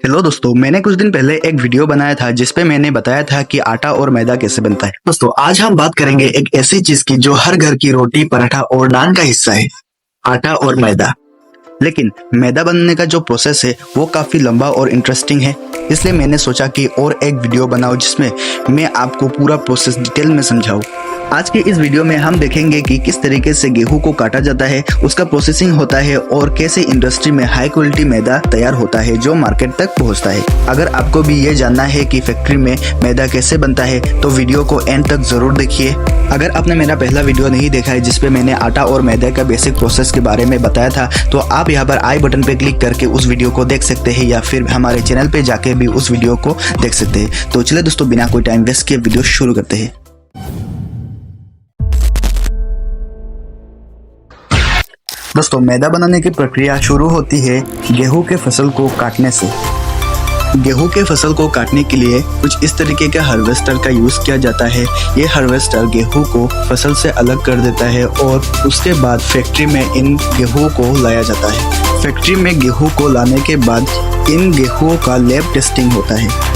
Hello दोस्तों, मैंने कुछ दिन पहले एक वीडियो बनाया था जिसपे मैंने बताया था कि आटा और मैदा कैसे बनता है। दोस्तों आज हम बात करेंगे एक ऐसी चीज की जो हर घर की रोटी, पराठा और नान का हिस्सा है, आटा और मैदा। लेकिन मैदा बनने का जो प्रोसेस है वो काफी लंबा और इंटरेस्टिंग है, इसलिए मैंने सोचा कि और एक वीडियो बनाऊं जिसमें मैं आपको पूरा प्रोसेस डिटेल में समझाऊं। आज के इस वीडियो में हम देखेंगे कि किस तरीके से गेहूं को काटा जाता है, उसका प्रोसेसिंग होता है और कैसे इंडस्ट्री में हाई क्वालिटी मैदा तैयार होता है जो मार्केट तक पहुंचता है। अगर आपको भी ये जानना है कि फैक्ट्री में मैदा कैसे बनता है तो वीडियो को एंड तक जरूर देखिए। अगर आपने मेरा पहला वीडियो नहीं देखा है जिसपे मैंने आटा और मैदे का बेसिक प्रोसेस के बारे में बताया था तो आप यहाँ पर आई बटन पे क्लिक करके उस वीडियो को देख सकते हैं या फिर हमारे चैनल पे जाके भी उस वीडियो को देख सकते हैं। तो चलिए दोस्तों, बिना कोई टाइम वेस्ट किए वीडियो शुरू करते हैं। दोस्तों, मैदा बनाने की प्रक्रिया शुरू होती है गेहूं के फसल को काटने से। गेहूं के फसल को काटने के लिए कुछ इस तरीके के हार्वेस्टर का यूज किया जाता है। ये हार्वेस्टर गेहूं को फसल से अलग कर देता है और उसके बाद फैक्ट्री में इन गेहूं को लाया जाता है। फैक्ट्री में गेहूं को लाने के बाद इन गेहूं का लैब टेस्टिंग होता है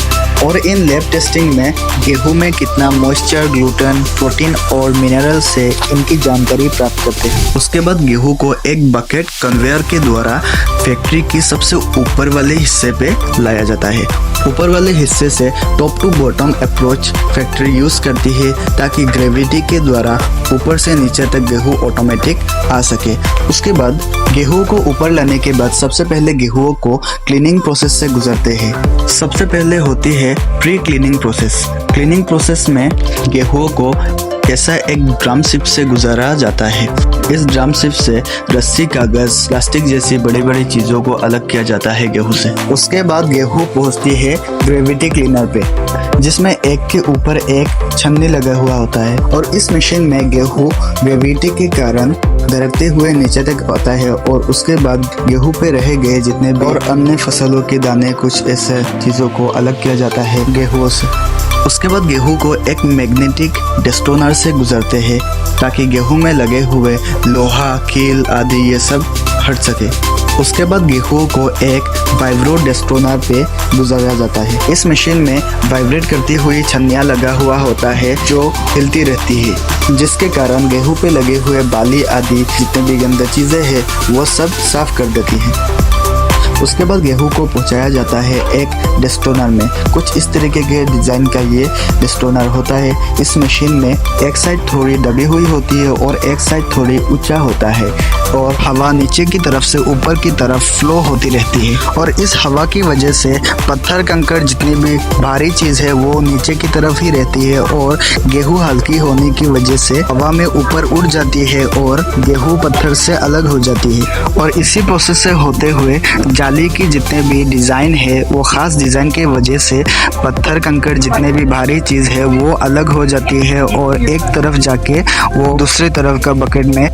और इन लैब टेस्टिंग में गेहूं में कितना मॉइस्चर, ग्लूटेन, प्रोटीन और मिनरल से इनकी जानकारी प्राप्त करते हैं। उसके बाद गेहूं को एक बकेट कन्वेयर के द्वारा फैक्ट्री की सबसे ऊपर वाले हिस्से पे लाया जाता है। ऊपर वाले हिस्से से top to bottom approach factory use करती है ताकि ग्रेविटी के द्वारा ऊपर से नीचे तक गेहूं ऑटोमेटिक आ सके। उसके बाद गेहूं को ऊपर लाने के बाद सबसे पहले गेहूं को क्लीनिंग प्रोसेस से गुजरते हैं। सबसे पहले होती है pre cleaning process. Cleaning process में गेहूं को ऐसा एक ड्रम शिप से गुजारा जाता है। इस ड्रम शिप से रस्सी, कागज, प्लास्टिक जैसी बड़ी बड़ी चीजों को अलग किया जाता है गेहूं से। उसके बाद गेहूं पहुंचती है ग्रेविटी क्लीनर पे, जिसमें एक के ऊपर एक छन्नी लगा हुआ होता है और इस मशीन में गेहूं ग्रेविटी के कारण दरकते हुए नीचे तक आता है और उसके बाद गेहूं पे रह गए जितने भी और अन्य फसलों के दाने, कुछ ऐसे चीजों को अलग किया जाता है गेहूं से। उसके बाद गेहूं को एक मैग्नेटिक डेस्टोनर से गुजरते हैं ताकि गेहूं में लगे हुए लोहा, कील आदि ये सब हट सके। उसके बाद गेहूं को एक वाइब्रो डेस्टोनर पे गुजारा जाता है। इस मशीन में वाइब्रेट करती हुई छन्नियाँ लगा हुआ होता है जो हिलती रहती है, जिसके कारण गेहूं पे लगे हुए बाली आदि जितने भी गंदी चीजें हैं वो सब साफ कर देती है। उसके बाद गेहूं को पहुंचाया जाता है एक डेस्टोनर में। कुछ इस तरीके के डिजाइन का ये डेस्टोनर होता है। इस मशीन में एक साइड थोड़ी दबी हुई होती है और एक साइड थोड़ी ऊंचा होता है और हवा नीचे की तरफ से ऊपर की तरफ फ्लो होती रहती है और इस हवा की वजह से पत्थर, कंकड़ जितनी भी भारी चीज है वो नीचे की तरफ ही रहती है और गेहूं हल्की होने की वजह से हवा में ऊपर उड़ जाती है और गेहूं पत्थर से अलग हो जाती है। और इसी प्रोसेस से होते हुए जाली की जितने भी डिजाइन है वो खास डिजाइन के वजह से पत्थर, कंकड़ जितने भी भारी चीज है वो अलग हो जाती है और एक तरफ जाके वो दूसरी तरफ का बकेट में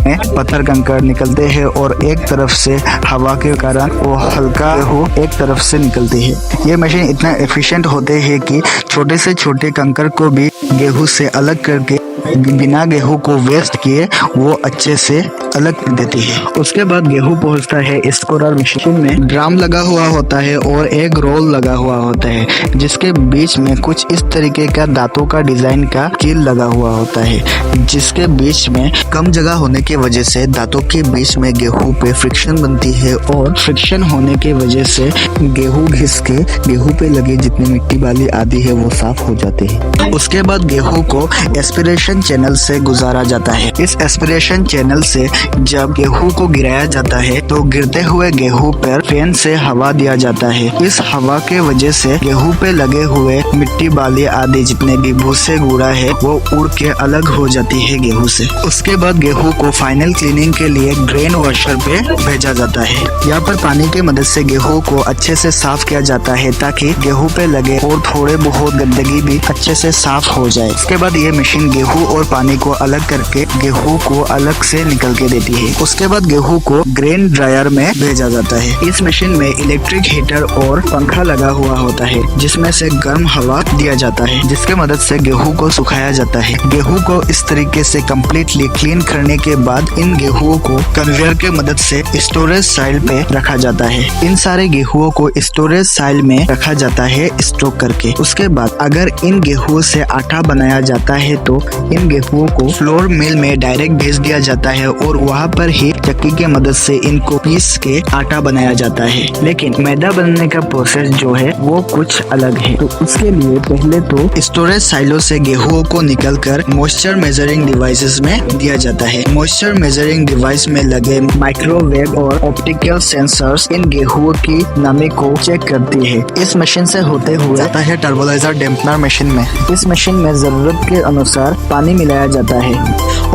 पत्थर, कंकड़ निकलते हैं और एक तरफ से हवा के कारण वो हल्का हो एक तरफ से निकलती है। ये मशीन इतना एफिशिएंट होते हैं कि छोटे से छोटे कंकड़ को भी गेहूं से अलग करके बिना गेहूं को वेस्ट किए वो अच्छे से अलग देती है। उसके बाद गेहूं पहुंचता है स्कोरर मशीन में। ड्रम लगा हुआ होता है और एक रोल लगा हुआ होता है जिसके बीच में कुछ इस तरीके का दांतों का डिजाइन का कील लगा हुआ होता है, जिसके बीच में कम जगह होने की वजह से दांतों के बीच में गेहूं पे फ्रिक्शन बनती है और फ्रिक्शन होने की वजह से गेहूं घिस के गेहूं पे लगे जितनी मिट्टी बाली आदि है वो साफ हो जाते हैं। उसके बाद गेहूं को एस्पिरेशन चैनल से गुजारा जाता है। इस एस्पिरेशन चैनल से जब गेहूं को गिराया जाता है तो गिरते हुए गेहूं पर फैन से हवा दिया जाता है। इस हवा के वजह से गेहूं पे लगे हुए मिट्टी, बाली आदि जितने भी भूसे, कूड़ा है वो उड़ के अलग हो जाती है गेहूं से। उसके बाद गेहूं को फाइनल क्लीनिंग के लिए ग्रेन वॉशर पे भेजा जाता है। यहाँ पर पानी की मदद से गेहूं को अच्छे से साफ किया जाता है ताकि गेहूं पे लगे और थोड़े बहुत गंदगी भी अच्छे से साफ हो जाए। उसके बाद ये मशीन गेहूं गेहूं और पानी को अलग करके गेहूं को अलग से निकल के देती है। उसके बाद गेहूं को ग्रेन ड्रायर में भेजा जाता है। इस मशीन में इलेक्ट्रिक हीटर और पंखा लगा हुआ होता है जिसमें से गर्म हवा दिया जाता है, जिसके मदद से गेहूं को सुखाया जाता है। गेहूं को इस तरीके से कम्प्लीटली क्लीन करने के बाद इन गेहूं को कन्वेयर के मदद से स्टोरेज साइल पे रखा जाता है। इन सारे गेहूं को स्टोरेज साइल में रखा जाता है स्टोर करके। उसके बाद अगर इन गेहूं से आटा बनाया जाता है तो इन गेहूं को फ्लोर मिल में डायरेक्ट भेज दिया जाता है और वहाँ पर ही चक्की के मदद से इनको पीस के आटा बनाया जाता है। लेकिन मैदा बनने का प्रोसेस जो है वो कुछ अलग है। तो उसके लिए पहले तो स्टोरेज साइलो से गेहूं को निकलकर मॉइस्चर मेजरिंग डिवाइसेस में दिया जाता है। मॉइस्चर मेजरिंग डिवाइस में लगे माइक्रोवेव और ऑप्टिकल सेंसर्स इन गेहूं की नमी को चेक करती है। इस मशीन से होते हुए जाता है टर्बोलाइजर डैम्पनर मशीन में। इस मशीन में जरूरत के अनुसार पानी मिलाया जाता है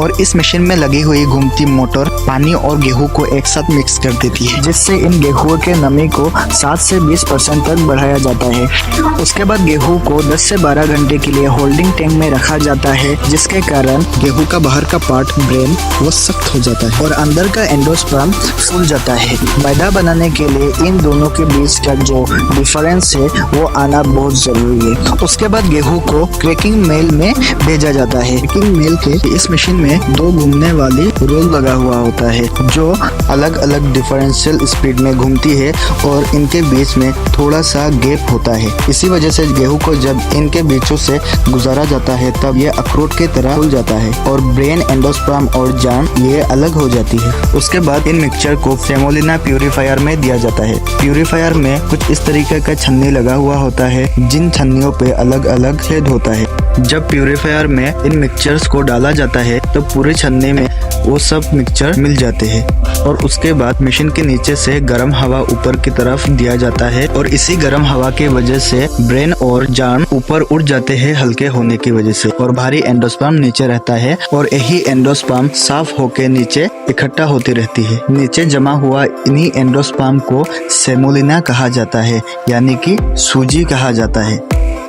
और इस मशीन में लगी हुई घूमती मोटर पानी और गेहूं को एक साथ मिक्स कर देती है, जिससे इन गेहूं के नमी को 7 से 20% तक बढ़ाया जाता है। उसके बाद गेहूं को 10 से 12 घंटे के लिए होल्डिंग टैंक में रखा जाता है, जिसके कारण गेहूं का बाहर का पार्ट ब्रेन वो सख्त हो जाता है और अंदर का एंडोस्पर्म फूल जाता है। मैदा बनाने के लिए इन दोनों के बीच का जो डिफरेंस है वो आना बहुत जरूरी है। उसके बाद गेहूं को क्रैकिंग मिल में भेजा जाता है। क्रैकिंग मिल के इस मशीन में 2 घूमने वाली रोल लगा हुआ होता है जो अलग अलग डिफरेंशियल स्पीड में घूमती है और इनके बीच में थोड़ा सा गैप होता है। इसी वजह से गेहूं को जब इनके बीचों से गुजारा जाता है तब ये अखरोट की तरह फूल जाता है और ब्रेन, एंडोस्पर्म और जार्म ये अलग हो जाती है। उसके बाद इन मिक्सचर को सेमोलिना प्यूरीफायर में दिया जाता है। प्यूरीफायर में कुछ इस तरीके का छन्नी लगा हुआ होता है जिन छन्नियों पे अलग अलग छेद होता है। जब प्यूरीफायर में इन मिक्सचर्स को डाला जाता है तो पूरे छन्ने में वो सब मिक्सचर मिल जाते हैं और उसके बाद मशीन के नीचे से गर्म हवा ऊपर की तरफ दिया जाता है और इसी गर्म हवा की वजह से ब्रेन और जार्म ऊपर उड़ जाते हैं हल्के होने की वजह से और भारी एंडोस्पर्म नीचे रहता है और यही एंडोस्पर्म साफ होके नीचे इकट्ठा होती रहती है। नीचे जमा हुआ इन्हीं एंडोस्पर्म को सेमोलिना कहा जाता है, यानी कि सूजी कहा जाता है।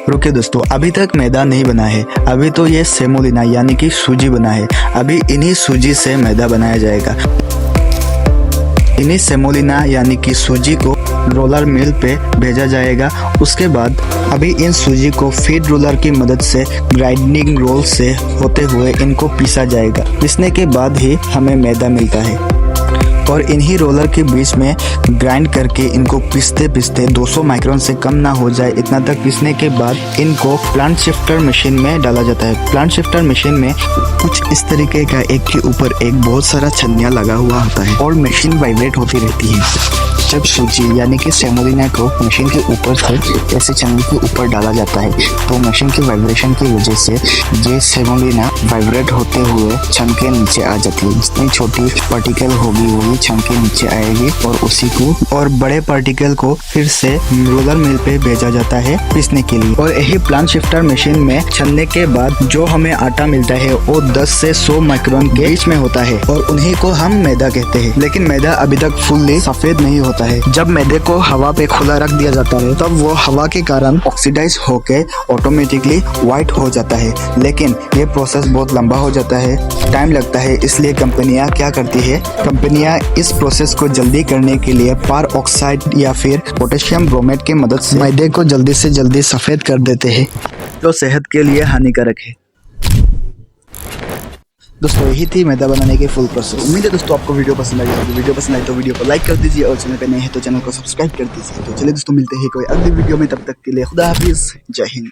रुके दोस्तों, अभी तक मैदा नहीं बना है, अभी तो ये सेमोलिना यानी कि सूजी बना है। अभी इन्हीं सूजी से मैदा बनाया जाएगा। इन्हीं सेमोलिना यानी कि सूजी को रोलर मिल पे भेजा जाएगा। उसके बाद अभी इन सूजी को फीड रोलर की मदद से ग्राइंडिंग रोल से होते हुए इनको पीसा जाएगा। पीसने के बाद ही हमें मैदा मिलता है और इन्हीं रोलर के बीच में ग्राइंड करके इनको पीसते पीसते 200 माइक्रोन से कम ना हो जाए इतना तक पीसने के बाद इनको प्लांट शिफ्टर मशीन में डाला जाता है। प्लांट शिफ्टर मशीन में कुछ इस तरीके का एक के ऊपर एक बहुत सारा छन्नियाँ लगा हुआ होता है और मशीन वाइब्रेट होती रहती है। जब सूजी यानी कि सेमोलिना को मशीन के ऊपर से ऐसे छन्नी के ऊपर डाला जाता है तो मशीन की वाइब्रेशन की वजह से ये सेमोलिना वाइब्रेट होते हुए छन के नीचे आ जाती है। जितनी छोटी पार्टिकल होगी वही छन के नीचे आएगी और उसी को और बड़े पार्टिकल को फिर से रोलर मिल पे भेजा जाता है पीसने के लिए। और यही प्लांट शिफ्टर मशीन में छनने के बाद जो हमें आटा मिलता है वो 10 से 100 माइक्रोन के बीच में होता है और उन्हीं को हम मैदा कहते हैं। लेकिन मैदा अभी तक फुल्ली सफेद नहीं होता है। जब मैदे को हवा पे खुला रख दिया जाता है तब वो हवा के कारण ऑक्सीडाइज होके ऑटोमेटिकली व्हाइट हो जाता है। लेकिन ये प्रोसेस बहुत लंबा हो जाता है, टाइम लगता है, इसलिए कंपनियां क्या करती है, कंपनियां इस प्रोसेस को जल्दी करने के लिए पार ऑक्साइड या फिर पोटेशियम ब्रोमेट की मदद से मैदे को जल्दी से जल्दी सफेद कर देते हैं, जो सेहत के लिए हानिकारक है। दोस्तों यही थी मैदा बनाने के फुल प्रोसेस। उम्मीद है दोस्तों आपको वीडियो पसंद आई होगी। वीडियो पसंद आई तो वीडियो को लाइक कर दीजिए और चैनल पे नए हैं तो चैनल को सब्सक्राइब कर दीजिए। तो चलिए दोस्तों मिलते हैं कोई अगली वीडियो में, तब तक के लिए खुदा हाफिज, जय हिंद।